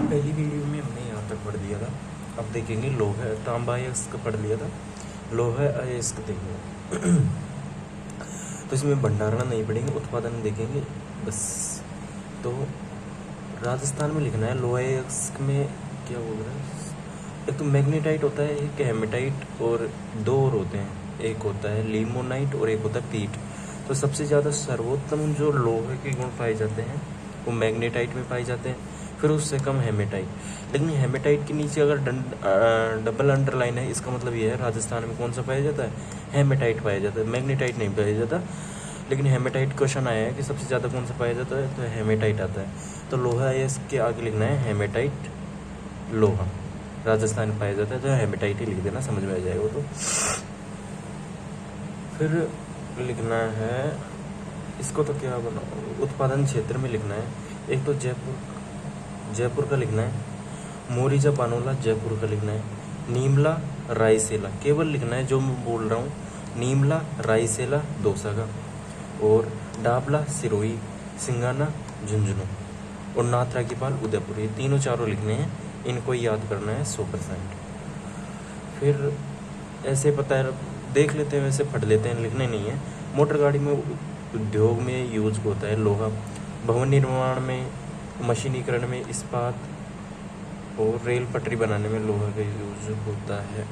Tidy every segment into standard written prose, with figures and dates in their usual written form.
पहली वीडियो में हमने यहाँ तक पढ़ लिया था। अब देखेंगे लोह तांबा अयस्क पढ़ लिया था, लोह अयस्क देखेंगे। तो इसमें भंडारण नहीं पढ़ेंगे, उत्पादन देखेंगे बस। तो राजस्थान में लिखना है लोह अयस्क में क्या बोल रहे हैं। एक तो मैग्नेटाइट होता है, एक हेमेटाइट और दो और होते हैं, एक होता है लिमोनाइट और एक होता है पीट। तो सबसे ज़्यादा सर्वोत्तम जो लोहे के गुण पाए जाते हैं वो मैग्नेटाइट में पाए जाते हैं, फिर उससे कम हेमेटाइट। लेकिन हेमेटाइट के नीचे अगर डबल अंडरलाइन है, इसका मतलब ये है राजस्थान में कौन सा पाया जाता है, हेमेटाइट पाया जाता है, मैग्नेटाइट नहीं पाया जाता। लेकिन हेमेटाइट क्वेश्चन आया है कि सबसे ज़्यादा कौन सा पाया जाता है, तो हेमेटाइट आता है। तो लोहा इसके आगे लिखना है हेमेटाइट, लोहा राजस्थान में पाया जाता है, तो हेमेटाइट ही लिख देना, समझ में आ जाएगा वो। तो फिर लिखना है इसको, तो क्या बना, उत्पादन क्षेत्र में लिखना है। एक तो जयपुर का लिखना है, मोरीजा पानोला जयपुर का लिखना है, नीमला रायसेला केवल लिखना है जो मैं बोल रहा हूँ, नीमला रायसेला दौसा का, और डाबला सिरोही, सिंगाना झुंझुनू, और नाथरा की पाल उदयपुर। ये तीनों चारों लिखने हैं, इनको याद करना है 100%। फिर ऐसे पता है, देख लेते हैं, वैसे पढ़ लेते हैं, लिखने नहीं है। मोटर गाड़ी में, उद्योग में यूज होता है लोहा, भवन निर्माण में, मशीनीकरण में इस्पात, और रेल पटरी बनाने में लोहा का यूज होता है।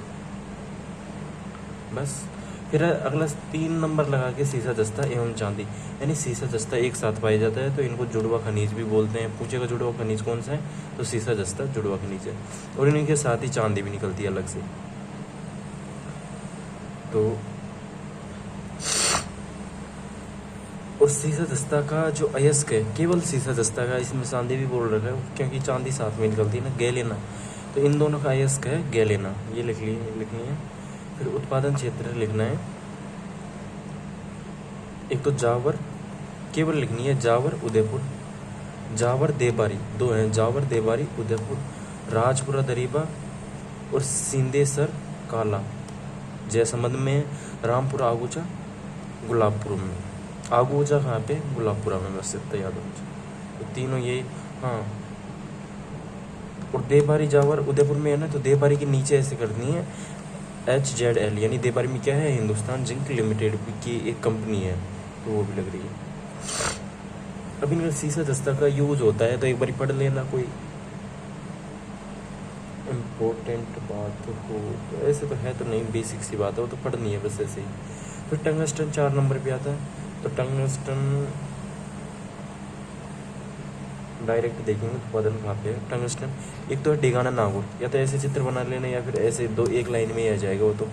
बस। फिर अगला 3 नंबर लगा के सीसा जस्ता एवं चांदी, यानी सीसा जस्ता एक साथ पाया जाता है, तो इनको जुड़वा खनिज भी बोलते हैं। पूछेगा जुड़वा खनिज कौन सा है, तो सीसा जस्ता जुड़वा खनिज है, और इनके साथ ही चांदी भी निकलती है अलग से। तो और सीसा जस्ता का जो अयस्क है, केवल सीसा जस्ता का, इसमें चांदी भी बोल रखा है क्योंकि चांदी साथ में निकलती है ना, गैलेना। तो इन दोनों का अयस्क है गैलेना, ये लिखनी है। फिर उत्पादन क्षेत्र लिखना है, एक तो जावर केवल लिखनी है, जावर उदयपुर, जावर देबारी, दो हैं, जावर देबारी उदयपुर, राजपुरा दरीबा और सिंदेसर काला, जयसमंद में, रामपुर आगूचा, गुलाबपुर में। आगूचा कहाँ पे, गुलाबपुरा में, बस इतना याद होना चाहिए। तो तीनों ये, हाँ। और देबारी जावर उदयपुर में है ना, तो देबारी के नीचे ऐसे करनी है HZL, यानी देबारी में क्या है, हिंदुस्तान जिंक लिमिटेड की एक कंपनी है, तो वो भी लग रही है। अब इनका सीसा जस्ता का यूज होता है, तो एक बार पढ़ लेना, कोई इम्पोर्टेंट बात हो तो, ऐसे तो है तो नहीं, बेसिक सी बात है वो, तो पढ़नी है बस ऐसे ही। फिर टंगस्टन 4 नंबर पे आता है, तो टंगस्टन डायरेक्ट देखेंगे उत्पादन कहाँ पे है। टंगस्टन एक तो है डेगाना नागौर, या तो ऐसे चित्र बना लेना, या फिर ऐसे दो एक लाइन में ही आ जाएगा वो। तो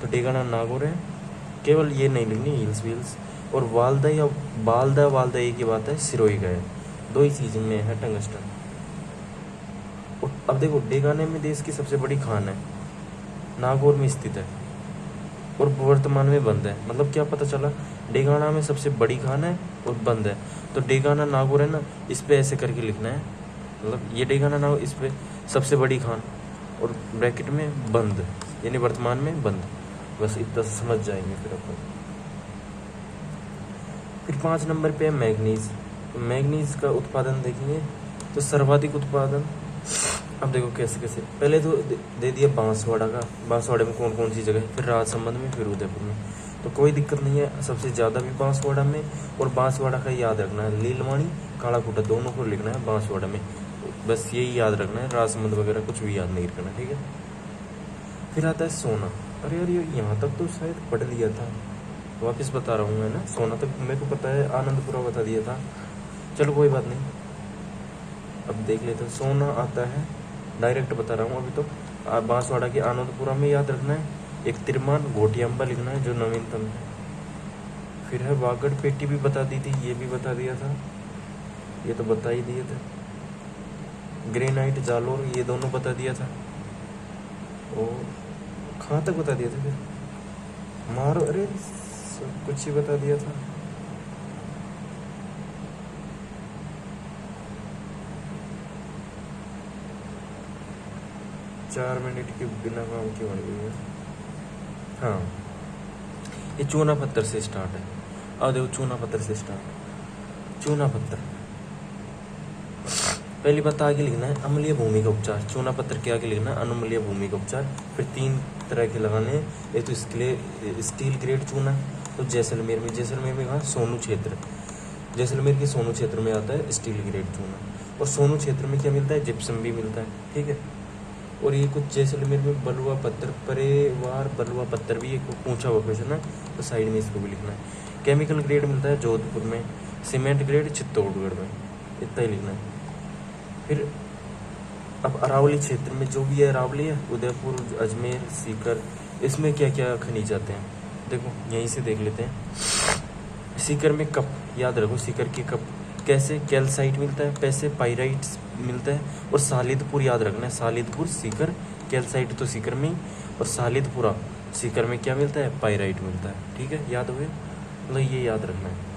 डेगाना नागौर है, केवल ये नहीं लिखनी हिल्स व्हील्स। और वालदा या वालदा एक ही बात है, सिरोही का है, दो ही चीज में है टंगस्टन। अब देखो, डेगाने में देश की सबसे बड़ी खान है, नागौर में स्थित है, और वर्तमान में बंद है। मतलब क्या पता चला, डेगाना में सबसे बड़ी खान है और बंद है, तो डेगाना नागौर है ना, इस पे ऐसे करके लिखना है। मतलब ये डेगाना नागौर, इस पे सबसे बड़ी खान और ब्रैकेट में बंद, यानी वर्तमान में बंद। बस इतना समझ जाएंगे फिर अपन। फिर 5 नंबर पे है मैग्नीज। तो मैग्नीज का उत्पादन देखेंगे, तो सर्वाधिक उत्पादन, अब देखो कैसे कैसे, पहले तो दे दिया बांसवाड़ा का, बांसवाड़े में कौन कौन सी जगह है, फिर राजसमंद में, फिर उदयपुर में। तो कोई दिक्कत नहीं है, सबसे ज़्यादा भी बांसवाड़ा में, और बांसवाड़ा का याद रखना है, लीलवाणी कालाकुटा दोनों को लिखना है बांसवाड़ा में, बस यही याद रखना है, राजसमंद वगैरह कुछ भी याद नहीं रखना, ठीक है। फिर आता है सोना। अरे यार, ये यहाँ तक तो शायद पढ़ लिया था, वापस बता रहा हूँ मैं ना। सोना तक मेरे को पता है, आनंदपुरा बता दिया था, चलो कोई बात नहीं। अब देख लेते हैं, सोना आता है, डायरेक्ट बता रहा हूँ अभी तो, बांसवाड़ा के आनंदपुरा में याद रखना है। एक तिरमान घोटियम्बा लिखना है जो नवीनतम है। फिर है वागड़ पेटी भी बता दी थी, ये भी बता दिया था, ये तो बता ही दिए थे। ग्रेनाइट जालोर, ये दोनों बता दिया था। और कहाँ तक बता दिया था फिर, मारो, अरे सब कुछ ही बता दिया था। चार मिनट के बिना काम के बन गई है। हाँ, ये चूना पत्थर से स्टार्ट है। अब देखो, चूना पत्थर से स्टार्ट, चूना पत्थर पहली बात आगे लिखना है अम्लीय भूमि का उपचार, चूना पत्थर के आगे लिखना है अम्लीय भूमि का उपचार। फिर 3 तरह के लगाने हैं, एक तो स्टील ग्रेड चूना, तो जैसलमेर में कहाँ, सोनू क्षेत्र, जैसलमेर के सोनू क्षेत्र में आता है स्टील ग्रेड चूना। और सोनू क्षेत्र में क्या मिलता है, जिप्सम भी मिलता है, ठीक है। और ये कुछ जैसलमेर में बलुआ पत्थर, परिवार बलुआ पत्थर भी एक पूछा हुआ क्वेश्चन है, तो साइड में इसको भी लिखना है। केमिकल ग्रेड मिलता है जोधपुर में, सीमेंट ग्रेड चित्तौड़गढ़ में, इतना ही लिखना है। फिर अब अरावली क्षेत्र में जो भी है, अरावली है, उदयपुर, अजमेर, सीकर, इसमें क्या क्या खनिज आते हैं, देखो यहीं से देख लेते हैं। सीकर में कप, याद रखो सीकर की कप कैसे, कैल्साइट मिलता है, पैसे पाइराइट मिलता है, और सालिदपुर याद रखना है, सालिदपुर सीकर, कैल्साइट तो सीकर में ही, और सालिदपुरा सीकर में क्या मिलता है, पाइराइट मिलता है, ठीक है, याद हो गया, मतलब ये याद रखना है।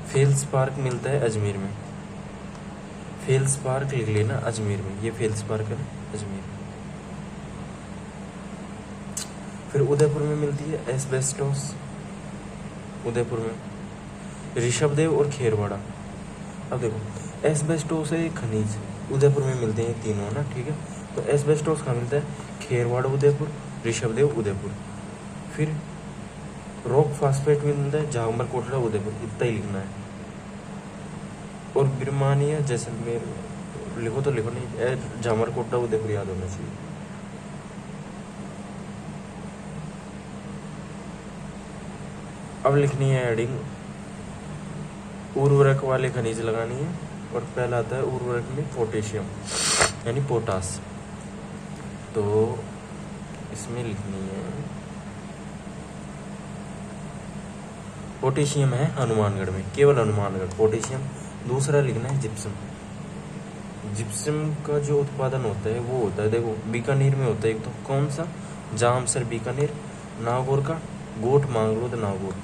फेल्सपार्क मिलता है अजमेर में, फेल्सपार्क लिख लेना अजमेर में, ये फेल्सपार्क है अजमेर। फिर उदयपुर में मिलती है एस्बेस्टोस, उदयपुर में ऋषभदेव और खेरवाड़ा। अब देखो एस्बेस्टोस है खनिज, उदयपुर में मिलते हैं तीनों ना, ठीक है। तो एस्बेस्टोस कहाँ मिलता है, खेरवाड़ा उदयपुर, ऋषभदेव उदयपुर। फिर रॉक फास्फेट मिलता है जामर कोटला उदयपुर, इतना ही लिखना है। और बिरमानिया जैसलमेर लिखो तो लिखो नहीं, जामर कोटला उदयपुर याद होना चाहिए। अब लिखनी है एडिंग, उर्वरक वाले खनिज लगानी है, और पहला आता है उर्वरक में पोटेशियम यानी पोटास, तो इसमें लिखनी है पोटेशियम है हनुमानगढ़ में, केवल हनुमानगढ़ पोटेशियम। दूसरा लिखना है जिप्सम, जिप्सम का जो उत्पादन होता है वो होता है, देखो बीकानेर में होता है, एक तो कौन सा, जामसर बीकानेर, नागौर का गोठ मांगलोद नागौर,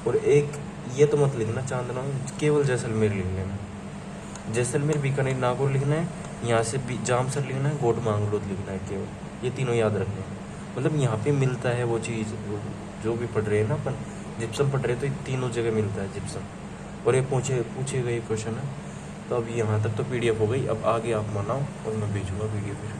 और एक ये तो मत लिखना चांदना, केवल जैसलमेर लिख लेना, जैसलमेर बीकानेर नागौर लिखना है, यहाँ से जामसर लिखना है, गोठ मांगलोद लिखना है, केवल ये तीनों याद रखना है। मतलब यहाँ पे मिलता है वो चीज़ जो भी पढ़ रहे हैं ना अपन, जिप्सम पढ़ रहे हैं तो ये तीनों जगह मिलता है जिप्सम, और ये पूछे गए क्वेश्चन है। तो अब यहाँ तक तो PDF हो गई, अब आगे आप मनाओ और मैं भेजूँगा वीडियो फिर।